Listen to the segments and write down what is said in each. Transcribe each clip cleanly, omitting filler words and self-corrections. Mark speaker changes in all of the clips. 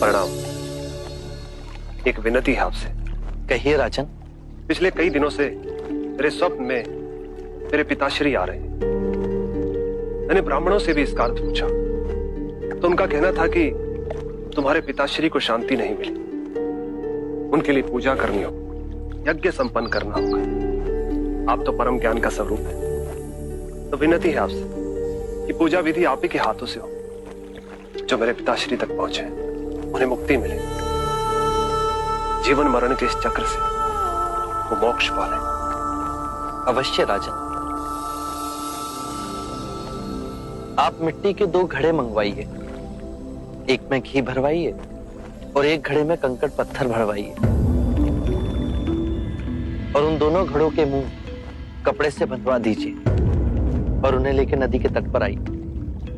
Speaker 1: प्रणाम। एक विनती है आपसे।
Speaker 2: कहिए राजन।
Speaker 1: पिछले कई दिनों से मेरे स्वप्न में मेरे पिताश्री आ रहे हैं। मैंने ब्राह्मणों से भी इसका अर्थ पूछा तो उनका कहना था कि तुम्हारे पिताश्री को शांति नहीं मिली, उनके लिए पूजा करनी होगी, यज्ञ संपन्न करना होगा। आप तो परम ज्ञान का स्वरूप है, तो विनती है आपसे कि पूजा विधि आप ही के हाथों से हो। जो मेरे पिताश्री तक पहुंचे उन्हें मुक्ति मिले, जीवन मरण के इस चक्र से वो मोक्ष पाले।
Speaker 2: अवश्य राजन। आप मिट्टी के 2 घड़े मंगवाइए, एक में घी भरवाइए और एक घड़े में कंकड़ पत्थर भरवाइए, और उन दोनों घड़ों के मुंह कपड़े से बंधवा दीजिए और उन्हें लेकर नदी के तट पर आइए।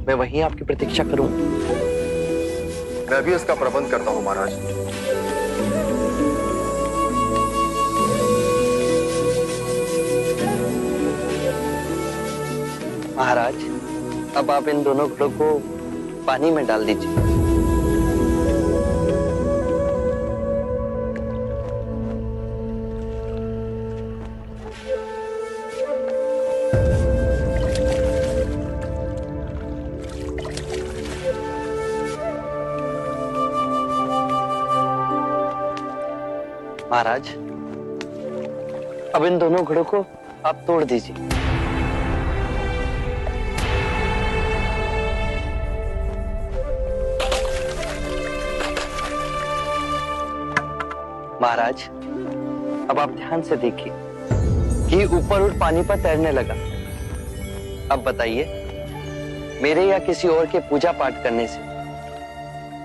Speaker 2: मैं वहीं आपकी प्रतीक्षा करूंगा।
Speaker 3: मैं भी इसका प्रबंध करता हूं महाराज।
Speaker 2: महाराज, अब आप इन दोनों घड़ों को पानी में डाल दीजिए। महाराज, अब इन दोनों घड़ों को आप तोड़ दीजिए। महाराज, अब आप ध्यान से देखिए कि ऊपर उठ पानी पर तैरने लगा। अब बताइए, मेरे या किसी और के पूजा पाठ करने से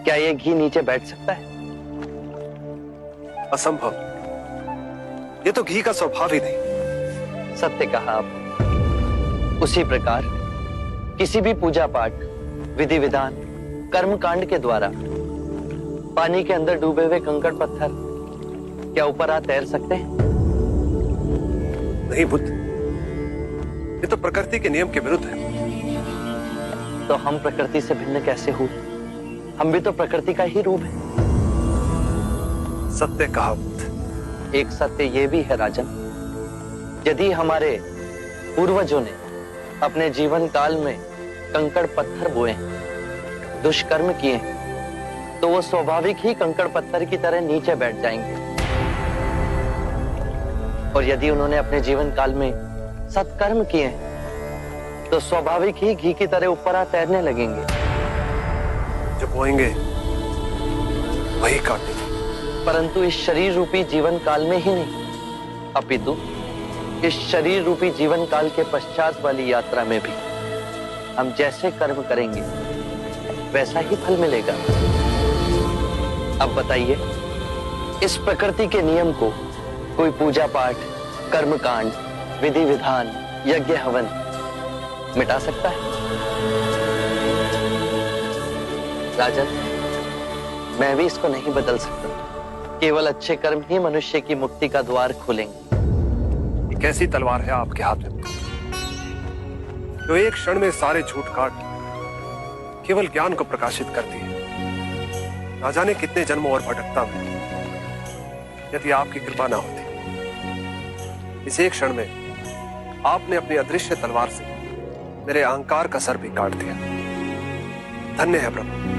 Speaker 2: क्या ये घी नीचे बैठ सकता है?
Speaker 1: असंभव। ये तो घी का स्वभाव ही नहीं।
Speaker 2: सत्य कहा आप। उसी प्रकार किसी भी पूजा पाठ, विधि विधान, कर्म कांड के द्वारा पानी के अंदर डूबे हुए कंकड़ पत्थर क्या ऊपर आ तैर सकते हैं?
Speaker 1: नहीं बुद्ध, ये तो प्रकृति के नियम के विरुद्ध है।
Speaker 2: तो हम प्रकृति से भिन्न कैसे हुए? हम भी तो प्रकृति का ही रूप है।
Speaker 1: सत्य कहा बुद्ध।
Speaker 2: एक सत्य ये भी है राजन, यदि हमारे पूर्वजों ने अपने जीवन काल में कंकड़ पत्थर बोए, दुष्कर्म किए, तो वो स्वाभाविक ही कंकड़ पत्थर की तरह नीचे बैठ जाएंगे। और यदि उन्होंने अपने जीवन काल में सत्कर्म किए तो स्वाभाविक ही घी की तरह ऊपर आ तैरने लगेंगे।
Speaker 1: जो बोएंगे वही काटेंगे।
Speaker 2: परंतु इस शरीर रूपी जीवन काल में ही नहीं, अपितु इस शरीर रूपी जीवन काल के पश्चात वाली यात्रा में भी हम जैसे कर्म करेंगे वैसा ही फल मिलेगा। अब बताइए, इस प्रकृति के नियम को कोई पूजा पाठ, कर्म कांड, विधि विधान, यज्ञ हवन मिटा सकता है? राजन, मैं भी इसको नहीं बदल सकता। केवल अच्छे कर्म ही मनुष्य की मुक्ति का द्वार खोलेंगे।
Speaker 1: एक ऐसी तलवार है आपके हाथ में जो एक क्षण में सारे झूठ काट केवल ज्ञान को प्रकाशित करती है। ना जाने कितने जन्मों और भटकता में यदि आपकी कृपा ना होती, इस एक क्षण में आपने अपनी अदृश्य तलवार से मेरे अहंकार का सर भी काट दिया। धन्य है प्रभु।